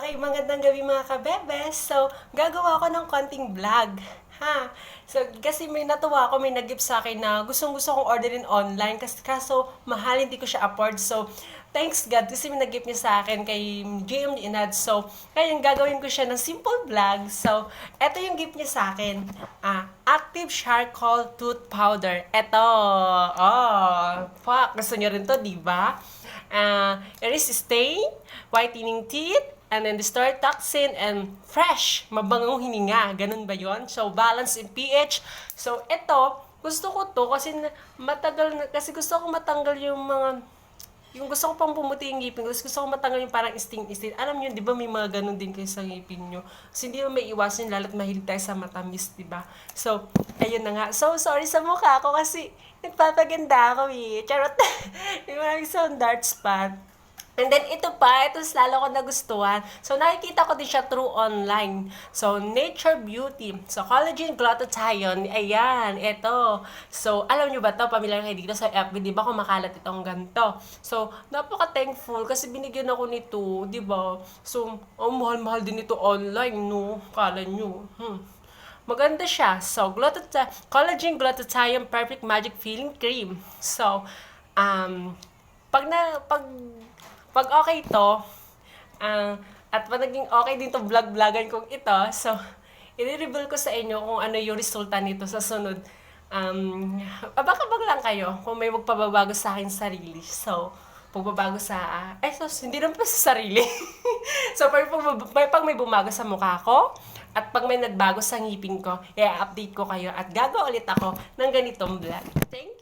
Okay, magandang gabi mga kabebes. So, gagawa ko ng konting vlog. Ha? So, kasi may natuwa ako, may nag-gift sa akin na gustong-gusto kong orderin online kasi kaso mahal, hindi ko siya afford. So, thanks God kasi may nag-gift niya sa akin kay GM Inad. So, kaya yung gagawin ko siya ng simple vlog. So, eto yung gift niya sa akin. Active Charcoal Tooth Powder. Eto. Oh, fuck. Gusto niyo rin to, di ba? Erase stain, whitening teeth, and then destroy toxin, and fresh, mabangong hininga. Ganun ba yon? So, balance in pH. So, ito, gusto ko to kasi matagal na, kasi gusto ko matanggal yung gusto ko pang pumuti yung ngipin ko, gusto ko matanggal yung parang isting-isting. Alam niyo, di ba may mga ganun din kayo sa ngipin nyo? Kasi hindi mo may iwasan lalo't mahilig tayo sa matamis, di ba? So, ayun na nga. So, sorry sa mukha ko kasi nagpapaganda ako eh. Charot. Yung mga isang dark spot. And then, ito lalo ko nagustuhan. So, nakikita ko din siya through online. So, Nature Beauty. So, Collagen Glutathione. Ayan, ito. So, alam nyo ba to? Pamilyar kayo dito sa FB, di ba kumakalat itong ganito? So, napaka-thankful kasi binigyan ako nito, di ba? So, mahal-mahal din ito online, no? Kala nyo. Maganda siya. So, Collagen Glutathione Perfect Magic Filling Cream. So, pag na, pag okay to, at pag naging okay din to vlog-vlogan kong ito, so, i-reveal ko sa inyo kung ano yung resulta nito sa sunod. Abang-abang lang kayo kung may magpababago sa akin sarili. So, pagbabago sa, hindi naman pa sa sarili. So, pag may bumago sa mukha ko, at pag may nagbago sa ngipin ko, i-update ko kayo at gagawa ulit ako ng ganitong vlog. Thank you!